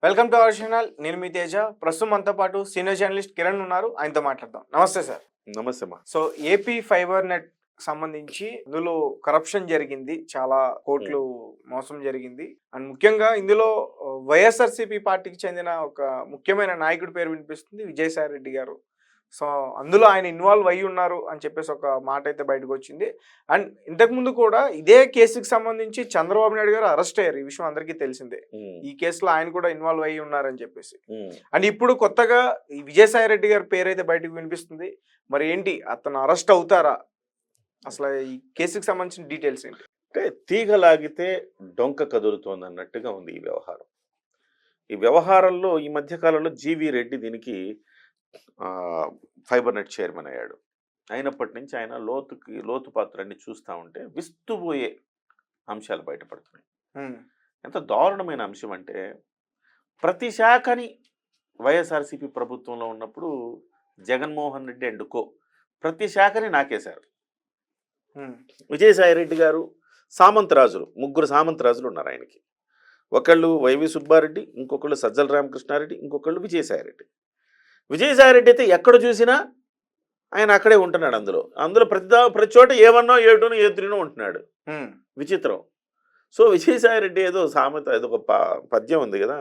Welcome to our channel. నేను మీ తేజ. ప్రస్తుతం మనతో పాటు సీనియర్ జర్నలిస్ట్ కిరణ్ ఉన్నారు. ఆయనతో మాట్లాడదాం. నమస్తే సార్. నమస్తే అమ్మా. సో ఏపీ ఫైబర్ నెట్ సంబంధించి ఇందులో కరప్షన్ జరిగింది, చాలా కోట్లు మోసం జరిగింది. అండ్ ముఖ్యంగా ఇందులో వైఎస్ఆర్సీపీ పార్టీకి చెందిన ఒక ముఖ్యమైన నాయకుడి పేరు వినిపిస్తుంది, విజయసాయి రెడ్డి గారు. సో అందులో ఆయన ఇన్వాల్వ్ అయ్యి ఉన్నారు అని చెప్పేసి ఒక మాట అయితే బయటకు వచ్చింది. అండ్ ఇంతకుముందు కూడా ఇదే కేసుకి సంబంధించి చంద్రబాబు నాయుడు గారు అరెస్ట్ అయ్యారు. ఈ విషయం అందరికీ తెలిసిందే. ఈ కేసులో ఆయన కూడా ఇన్వాల్వ్ అయ్యి ఉన్నారని చెప్పేసి. అండ్ ఇప్పుడు కొత్తగా ఈ విజయసాయి రెడ్డి గారి పేరు అయితే బయటకు వినిపిస్తుంది. మరి ఏంటి, అతను అరెస్ట్ అవుతారా? అసలు ఈ కేసుకి సంబంధించిన డీటెయిల్స్ ఏంటి? అంటే తీగలాగితే డొంక కదులుతోంది అన్నట్టుగా ఉంది ఈ వ్యవహారం. ఈ వ్యవహారంలో ఈ మధ్యకాలంలో జీవీ రెడ్డి దీనికి ఫైబర్ నెట్ చైర్మన్ అయ్యాడు. అయినప్పటి నుంచి ఆయన లోతుపాత్రన్ని చూస్తూ ఉంటే విస్తుపోయే అంశాలు బయటపడుతున్నాయి. ఎంత దారుణమైన అంశం అంటే, ప్రతి శాఖని వైఎస్ఆర్సీపీ ప్రభుత్వంలో ఉన్నప్పుడు జగన్మోహన్ రెడ్డి అండ్ కో ప్రతి శాఖని నాకేశారు. విజయసాయి రెడ్డి గారు సామంతరాజులు, ముగ్గురు సామంతరాజులు ఉన్నారు ఆయనకి. ఒకళ్ళు వైవి సుబ్బారెడ్డి, ఇంకొకళ్ళు సజ్జల రామకృష్ణారెడ్డి, ఇంకొకళ్ళు విజయసాయిరెడ్డి. విజయసాయిరెడ్డి అయితే ఎక్కడ చూసినా ఆయన అక్కడే ఉంటున్నాడు. అందులో ప్రతి చోట ఏమన్నా ఏటోనో ఏతునో ఉంటున్నాడు. విచిత్రం. సో విజయసాయిరెడ్డి ఏదో సామెత, ఏదో ఒక పద్యం ఉంది కదా,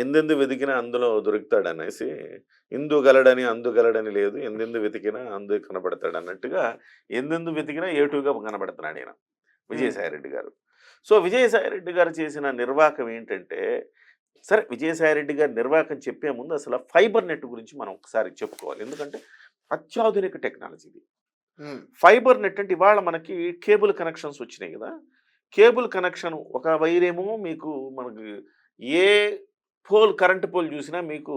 ఎందెందు వెతికినా అందులో దొరుకుతాడు అనేసి, ఇందు గలడని అందు గలడని లేదు, ఎందెందు వెతికినా అందు కనబడతాడు అన్నట్టుగా ఎందెందు వెతికినా ఏటుగా కనబడుతున్నాడు ఆయన విజయసాయిరెడ్డి గారు. సో విజయసాయిరెడ్డి గారు చేసిన నిర్వాహకం ఏంటంటే, సరే విజయసాయిరెడ్డి గారి నిర్వాహకం చెప్పే ముందు అసలు ఫైబర్ నెట్ గురించి మనం ఒకసారి చెప్పుకోవాలి. ఎందుకంటే అత్యాధునిక టెక్నాలజీ ఇది. ఫైబర్ నెట్ అంటే ఇవాళ మనకి కేబుల్ కనెక్షన్స్ వచ్చినాయి కదా, కేబుల్ కనెక్షన్ ఒక వైరేమో మీకు మనకి ఏ కరెంటు పోల్ చూసినా మీకు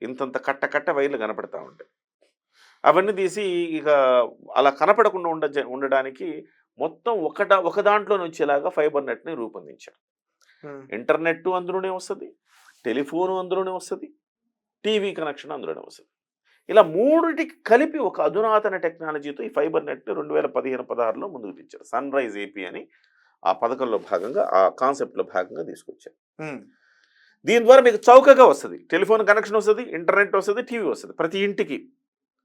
ఇంతంత కట్ట వైర్లు కనపడతా ఉంటాయి. అవన్నీ తీసి ఇక అలా కనపడకుండా ఉండడానికి మొత్తం ఒక దాంట్లోనే వచ్చేలాగా ఫైబర్ నెట్ని రూపొందించారు. ఇంటర్నెట్ అందులోనే వస్తుంది, టెలిఫోను అందులోనే వస్తుంది, టీవీ కనెక్షన్ అందులోనే వస్తుంది. ఇలా మూడిటికి కలిపి ఒక అధునాతన టెక్నాలజీతో ఈ ఫైబర్ నెట్ 2015-16లో ముందుకు తెచ్చారు. సన్ రైజ్ ఏపీ అని ఆ పథకంలో భాగంగా, ఆ కాన్సెప్ట్లో భాగంగా తీసుకొచ్చారు. దీని ద్వారా మీకు చౌకగా వస్తుంది, టెలిఫోన్ కనెక్షన్ వస్తుంది, ఇంటర్నెట్ వస్తుంది, టీవీ వస్తుంది. ప్రతి ఇంటికి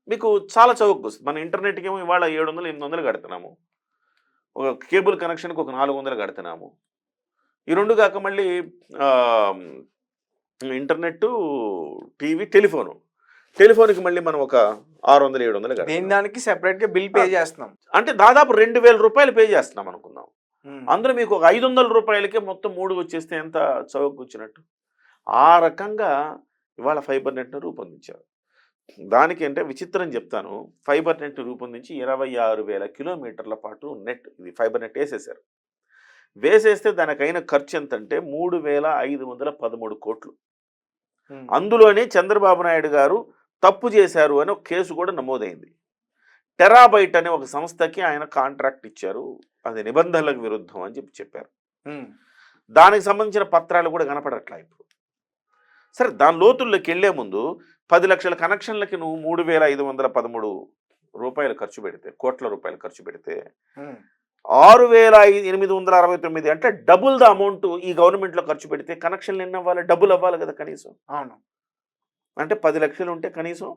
మీకు చాలా చౌకగా వస్తుంది. మన ఇంటర్నెట్కి ఏమో ఇవాళ 700-800 కడుతున్నాము, ఒక కేబుల్ కనెక్షన్కి ఒక 400 కడుతున్నాము. ఈ రెండు కాక మళ్ళీ ఇంటర్నెట్, టీవీ, టెలిఫోన్కి మళ్ళీ మనం ఒక 600-700 దానికి సెపరేట్గా బిల్ పే చేస్తున్నాం. అంటే దాదాపు 2000 రూపాయలు పే చేస్తున్నాం అనుకుందాం. అందులో మీకు ఒక 500 రూపాయలకే మొత్తం 3 వచ్చేస్తే ఎంత చౌకగా వచ్చినట్టు. ఆ రకంగా ఇవాళ ఫైబర్ నెట్ను రూపొందించారు. దానికి అంటే విచిత్రం చెప్తాను, ఫైబర్ నెట్ రూపొందించి 26,000 కిలోమీటర్ల పాటు నెట్, ఇది ఫైబర్ నెట్ వేసేసారు. వేసేస్తే దానికైన ఖర్చు ఎంతంటే 3,513 కోట్లు. అందులోనే చంద్రబాబు నాయుడు గారు తప్పు చేశారు అని ఒక కేసు కూడా నమోదైంది. టెరాబైట్ అనే ఒక సంస్థకి ఆయన కాంట్రాక్ట్ ఇచ్చారు, అది నిబంధనలకు విరుద్ధం అని చెప్పారు. దానికి సంబంధించిన పత్రాలు కూడా కనపడట్లా ఇప్పుడు. సరే, దాని లోతుల్లోకి వెళ్లే ముందు 10 లక్షల కనెక్షన్లకి నువ్వు 3,513 రూపాయలు ఖర్చు పెడితే, కోట్ల రూపాయలు ఖర్చు పెడితే 6,869 అంటే డబుల్ ద అమౌంట్ ఈ గవర్నమెంట్లో ఖర్చు పెడితే కనెక్షన్లు ఎన్ని అవ్వాలి? డబుల్ అవ్వాలి కదా కనీసం. అవును. అంటే 10 లక్షలు ఉంటే కనీసం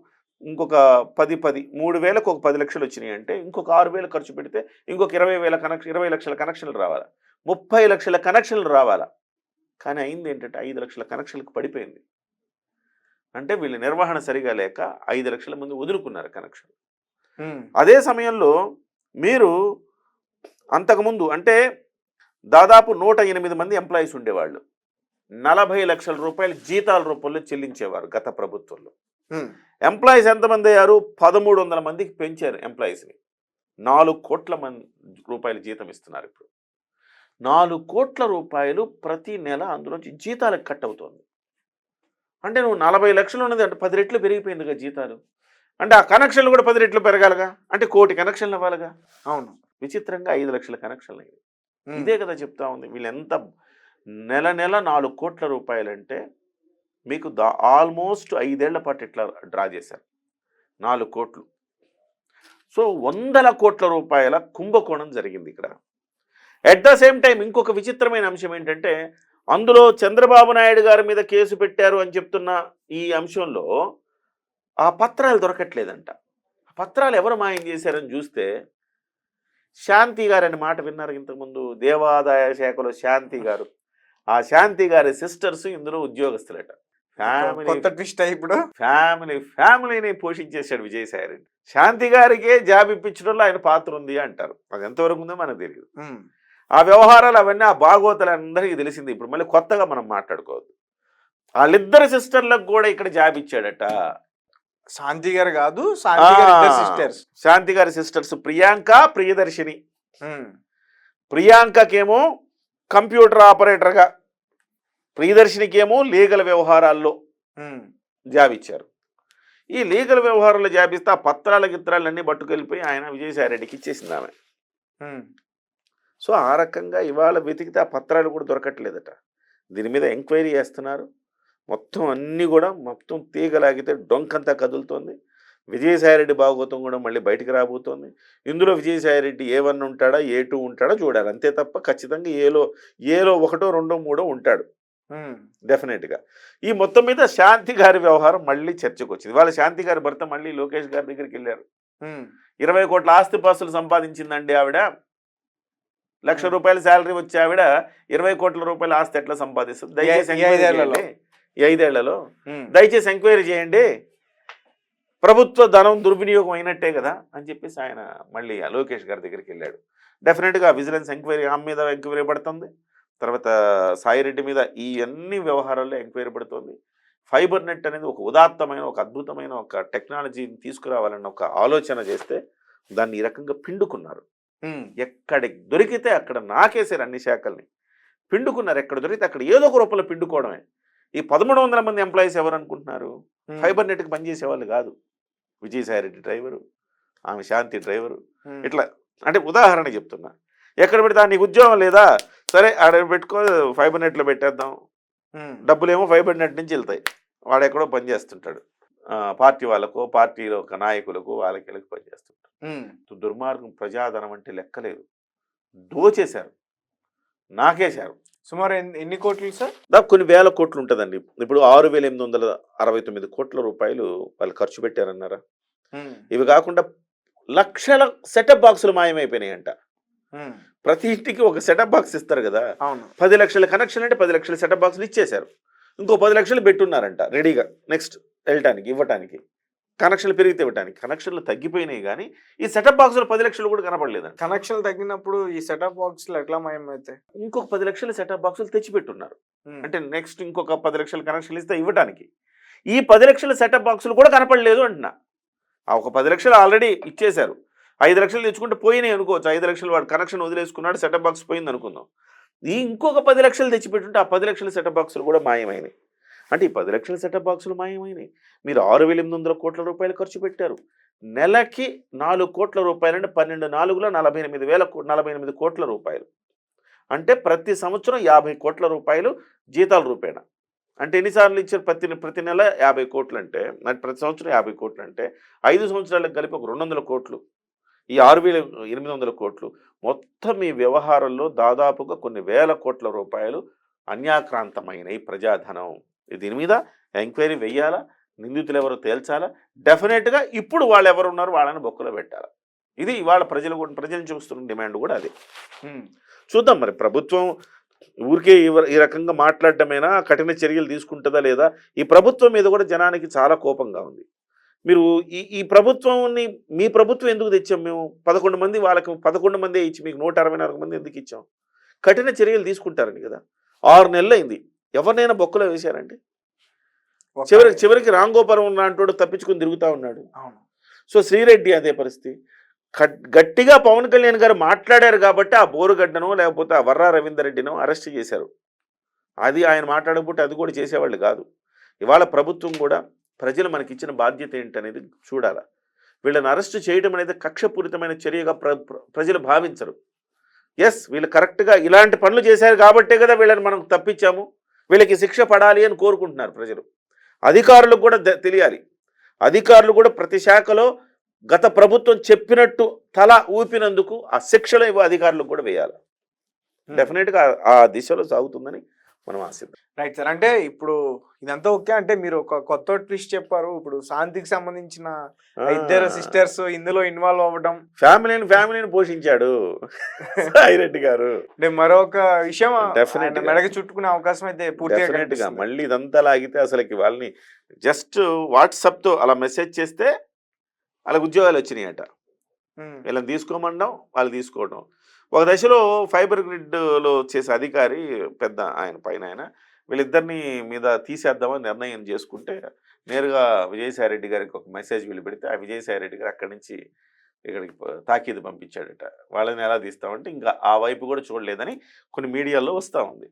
ఇంకొక 3,000కు ఒక 10 లక్షలు వచ్చినాయి అంటే ఇంకొక 6,000 ఖర్చు పెడితే ఇంకొక 20 లక్షల కనెక్షన్లు రావాలా, 30 లక్షల కనెక్షన్లు రావాలా. కానీ అయింది ఏంటంటే 5 లక్షల కనెక్షన్లకు పడిపోయింది. అంటే వీళ్ళ నిర్వహణ సరిగా లేక 5 లక్షల మంది వదులుకున్నారు కనెక్షన్. అదే సమయంలో మీరు అంతకుముందు అంటే దాదాపు 108 మంది ఎంప్లాయీస్ ఉండేవాళ్ళు, 40 లక్షల రూపాయలు జీతాల రూపంలో చెల్లించేవారు గత ప్రభుత్వంలో. ఎంప్లాయీస్ ఎంతమంది అయ్యారు? 1,300 మందికి పెంచారు ఎంప్లాయీస్ని. 4 కోట్ల రూపాయలు జీతం ఇస్తున్నారు ఇప్పుడు. 4 కోట్ల రూపాయలు ప్రతి నెల అందులోంచి జీతాలకు కట్ అవుతుంది. అంటే నువ్వు 40 లక్షలు ఉన్నది అంటే 10 రెట్లు పెరిగిపోయిందిగా జీతాలు. అంటే ఆ కనెక్షన్లు కూడా 10 రెట్లు పెరగాలిగా, అంటే 1 కోటి కనెక్షన్లు అవ్వాలిగా. అవును. విచిత్రంగా 5 లక్షల కనెక్షన్లు అయ్యాయి. ఇదే కదా చెప్తా ఉంది. వీళ్ళు ఎంత నెల 4 కోట్ల రూపాయలు అంటే మీకు ఆల్మోస్ట్ 5 ఏళ్ల పాటు ఇట్లా డ్రా చేశారు 4 కోట్లు. సో 100 కోట్ల రూపాయల కుంభకోణం జరిగింది ఇక్కడ. ఎట్ ద సేమ్ టైం ఇంకొక విచిత్రమైన అంశం ఏంటంటే అందులో చంద్రబాబు నాయుడు గారి మీద కేసు పెట్టారు అని చెప్తున్న ఈ అంశంలో ఆ పత్రాలు దొరకట్లేదంట. ఆ పత్రాలు ఎవరు మాయం చేశారని చూస్తే శాంతి గారు అనే మాట విన్నారు ఇంతకుముందు, దేవాదాయ శాఖలో శాంతి గారు. ఆ శాంతి గారి సిస్టర్స్ ఇందులో ఉద్యోగస్తులట. కొత్త ట్విస్ట్ ఇప్పుడు ఫ్యామిలీని పోషించేశాడు విజయసాయి రెడ్డి. శాంతి గారికే జాబ్ ఇప్పించడంలో ఆయన పాత్ర ఉంది అంటారు. అది ఎంతవరకు ఉందో మనకు తెలియదు. ఆ వ్యవహారాలు అవన్నీ ఆ భాగవతాలు అందరికీ తెలిసింది. ఇప్పుడు మళ్ళీ కొత్తగా మనం మాట్లాడుకోవద్దు. వాళ్ళిద్దరు సిస్టర్లకు కూడా ఇక్కడ జాబ్ ఇచ్చాడట. శాంతి గారు కాదు, శాంతి గారి సిస్టర్స్. శాంతి గారి సిస్టర్స్ ప్రియాంక, ప్రియదర్శిని. ప్రియాంకకేమో కంప్యూటర్ ఆపరేటర్గా, ప్రియదర్శినికేమో లీగల్ వ్యవహారాల్లో జాబ్ ఇచ్చారు. ఈ లీగల్ వ్యవహారాల్లో జాబ్ ఇస్తే ఆ పత్రాల గిత్రాలన్నీ పట్టుకెళ్ళిపోయి ఆయన విజయసాయి రెడ్డికి ఇచ్చేసింది ఆమె. సో ఆ రకంగా ఇవాళ వెతికితే ఆ పత్రాలు కూడా దొరకట్లేదట. దీని మీద ఎంక్వైరీ చేస్తున్నారు. మొత్తం అన్నీ కూడా మొత్తం తీగలాగితే డొంకంతా కదులుతోంది. విజయసాయిరెడ్డి భాగవతం కూడా మళ్ళీ బయటికి రాబోతోంది. ఇందులో విజయసాయిరెడ్డి A1 ఉంటాడా, A2 ఉంటాడా చూడాలి. అంతే తప్ప ఖచ్చితంగా ఏలో 1, 2, 3 ఉంటాడు డెఫినెట్గా. ఈ మొత్తం మీద శాంతి గారి వ్యవహారం మళ్ళీ చర్చకు వచ్చింది. వాళ్ళ శాంతి గారి భర్త మళ్ళీ లోకేష్ గారి దగ్గరికి వెళ్ళారు. 20 కోట్ల ఆస్తిపాస్తులు సంపాదించిందండి ఆవిడ. ₹1,00,000 శాలరీ వచ్చి ఆవిడ 20 కోట్ల రూపాయల ఆస్తి ఎట్లా సంపాదిస్తుంది? దయచేసి ఈ 5 ఏళ్లలో దయచేసి ఎంక్వైరీ చేయండి, ప్రభుత్వ ధనం దుర్వినియోగం అయినట్టే కదా అని చెప్పేసి ఆయన మళ్ళీ లోకేష్ గారి దగ్గరికి వెళ్ళాడు. డెఫినెట్గా విజిలెన్స్ ఎంక్వైరీ ఆమె మీద ఎంక్వైరీ పడుతుంది. తర్వాత సాయిరెడ్డి మీద ఈ అన్ని వ్యవహారాల్లో ఎంక్వైరీ పడుతుంది. ఫైబర్ నెట్ అనేది ఒక ఉదాత్తమైన, ఒక అద్భుతమైన ఒక టెక్నాలజీని తీసుకురావాలన్న ఒక ఆలోచన చేస్తే దాన్ని ఈ రకంగా పిండుకున్నారు. ఎక్కడికి దొరికితే అక్కడ నాకేసారు. అన్ని శాఖల్ని పిండుకున్నారు. ఎక్కడ దొరికితే అక్కడ ఏదో ఒక రూపంలో పిండుకోవడమే. ఈ 1,300 మంది ఎంప్లాయీస్ ఎవరు అనుకుంటున్నారు? ఫైబర్ నెట్కి పనిచేసే వాళ్ళు కాదు. విజయసాయిరెడ్డి డ్రైవరు, ఆమె శాంతి డ్రైవరు. ఇట్లా అంటే ఉదాహరణ చెప్తున్నా. ఎక్కడ పెడితే నీకు ఉద్యోగం లేదా, సరే ఆడ పెట్టుకో, ఫైబర్ నెట్లో పెట్టేద్దాం, డబ్బులేమో ఫైబర్ నెట్ నుంచి వెళ్తాయి. వాడెక్కడో పనిచేస్తుంటాడు. పార్టీ వాళ్ళకో, పార్టీలో ఒక నాయకులకు, వాళ్ళకి పనిచేస్తుంటాడు. దుర్మార్గం. ప్రజాధనం అంటే లెక్కలేదు. దోచేశారు, నాకేశారు. సుమారు ఎన్ని కోట్లు సార్? దాదాపు కొన్ని వేల కోట్లు ఉంటుందండి. ఇప్పుడు 6,869 కోట్ల రూపాయలు వాళ్ళు ఖర్చు పెట్టారన్నారా. ఇవి కాకుండా లక్షల సెటప్ బాక్సులు మాయమైపోయినాయంట. ప్రతి ఇంటికి ఒక సెటప్ బాక్స్ ఇస్తారు కదా, 10 లక్షల కనెక్షన్ అంటే 10 లక్షల సెటప్ బాక్సులు ఇచ్చేశారు. ఇంకో 10 లక్షలు పెట్టున్నారంట రెడీగా నెక్స్ట్ వెళ్ళటానికి, ఇవ్వటానికి, కనెక్షన్లు పెరిగితే ఇవ్వటానికి. కనెక్షన్లు తగ్గిపోయినాయి కానీ ఈ సెటప్ బాక్సులు 10 లక్షలు కూడా కనపడలేదండి. కనెక్షన్లు తగ్గినప్పుడు ఈ సెటప్ బాక్సులు ఎట్లా మాయమైతాయి? ఇంకొక 10 లక్షల సెటప్ బాక్సులు తెచ్చిపెట్టున్నారు. అంటే నెక్స్ట్ ఇంకొక 10 లక్షల కనెక్షన్లు ఇస్తే ఇవ్వటానికి. ఈ 10 లక్షల సెటప్ బాక్సులు కూడా కనపడలేదు అంటున్నా. ఆ ఒక 10 లక్షలు ఆల్రెడీ ఇచ్చేశారు. 5 లక్షలు తెచ్చుకుంటే పోయినాయి అనుకోవచ్చు. 5 లక్షలు వాడు కనెక్షన్ వదిలేసుకున్నాడు, సెటప్ బాక్స్ పోయింది అనుకుందాం. ఈ ఇంకొక 10 లక్షలు తెచ్చిపెట్టుంటే ఆ 10 లక్షల సెటప్ బాక్సులు కూడా మాయమైనాయి. అంటే ఈ 10 లక్షల సెటప్ బాక్సులు మాయమైనాయి. మీరు 6,800 కోట్ల రూపాయలు ఖర్చు పెట్టారు. నెలకి 4 కోట్ల రూపాయలు అంటే 12/4 48 కోట్ల రూపాయలు. అంటే ప్రతి సంవత్సరం 50 కోట్ల రూపాయలు జీతాల రూపేణ. అంటే ఎన్నిసార్లు ఇచ్చారు? ప్రతి నెల 50 కోట్లు అంటే, ప్రతి సంవత్సరం 50 కోట్లు అంటే 5 సంవత్సరాలకు కలిపి ఒక 200 కోట్లు. ఈ 6,800 కోట్లు మొత్తం ఈ వ్యవహారంలో దాదాపుగా కొన్ని వేల కోట్ల రూపాయలు అన్యాక్రాంతమైనవి ప్రజాధనం. దీని మీద ఎంక్వైరీ వెయ్యాలా, నిందితులు ఎవరో తేల్చాలా. డెఫినెట్గా ఇప్పుడు వాళ్ళు ఎవరు ఉన్నారు వాళ్ళని బొక్కలో పెట్టాలి. ఇది ఇవాళ ప్రజలు చూస్తున్న డిమాండ్ కూడా అదే. చూద్దాం మరి ప్రభుత్వం ఊరికే ఈ రకంగా మాట్లాడటమేనా, కఠిన చర్యలు తీసుకుంటుందా లేదా? ఈ ప్రభుత్వం మీద కూడా జనానికి చాలా కోపంగా ఉంది. మీరు ఈ ప్రభుత్వాన్ని, మీ ప్రభుత్వం ఎందుకు తెచ్చాం మేము? 11 మంది, వాళ్ళకి 11 మందే ఇచ్చి మీకు 164 మంది ఎందుకు ఇచ్చాం? కఠిన చర్యలు తీసుకుంటారని కదా. 6 నెలలు అయింది. ఎవరినైనా బొక్కలో వేశారండి? చివరికి రాంగోపురం లాంటి తప్పించుకొని తిరుగుతూ ఉన్నాడు. సో శ్రీరెడ్డి అదే పరిస్థితి. గట్టిగా పవన్ కళ్యాణ్ గారు మాట్లాడారు కాబట్టి ఆ బోరుగడ్డనో లేకపోతే ఆ వర్రా రవీందర్ రెడ్డినో అరెస్ట్ చేశారు. అది ఆయన మాట్లాడకపోతే అది కూడా చేసేవాళ్ళు కాదు. ఇవాళ ప్రభుత్వం కూడా ప్రజలు మనకి ఇచ్చిన బాధ్యత ఏంటనేది చూడాలి. వీళ్ళని అరెస్ట్ చేయడం అనేది కక్షపూరితమైన చర్యగా ప్రజలు భావించరు. ఎస్, వీళ్ళు కరెక్ట్గా ఇలాంటి పనులు చేశారు కాబట్టే కదా వీళ్ళని మనం తప్పించాము, వీళ్ళకి శిక్ష పడాలి అని కోరుకుంటున్నారు ప్రజలు. అధికారులకు కూడా తెలియాలి. అధికారులు కూడా ప్రతి శాఖలో గత ప్రభుత్వం చెప్పినట్టు తల ఊపినందుకు ఆ శిక్షలు అధికారులకు కూడా వేయాలి. డెఫినెట్గా ఆ దిశలో సాగుతుందని మనం ఆశిద్దాం. Right sir. అంటే ఇప్పుడు ఇదంతా ఓకే. అంటే మీరు ఒక కొత్త ట్విస్ట్ చెప్పారు. ఇప్పుడు శాంతికి సంబంధించిన ఇద్దరు సిస్టర్స్ ఇందులో ఇన్వాల్వ్ అవ్వడం. ఫ్యామిలీని పోషించాడు సాయిరెడ్డి గారు. అంటే మరొక విషయం Definitely ఆయన గా. మెడకి చుట్టుకునే అవకాశం అయితే పూర్తిగా డెఫినెట్గా కనిపిస్తుంది. మళ్ళీ ఇదంతా లాగితే అసలుకి వాళ్ళని జస్ట్ వాట్సాప్తో అలా మెసేజ్ చేస్తే వాళ్ళకి ఉద్యోగాలు వచ్చినాయట. ఉమ్, వీళ్ళని తీసుకోమనడం, వాళ్ళు తీసుకోవడం. ఒక దశలో ఫైబర్ గ్రిడ్లో చేసే అధికారి పెద్ద ఆయన పైన ఆయన వీళ్ళిద్దరిని మీద తీసేద్దామని నిర్ణయం చేసుకుంటే నేరుగా విజయసాయిరెడ్డి గారికి ఒక మెసేజ్ వీళ్ళు పెడితే ఆ విజయసాయిరెడ్డి గారు అక్కడి నుంచి ఇక్కడికి తాకీదు పంపించాడట. వాళ్ళని ఎలా తీస్తామంటే ఇంకా ఆ వైపు కూడా చూడలేదని కొన్ని మీడియాలో వస్తూ ఉంది.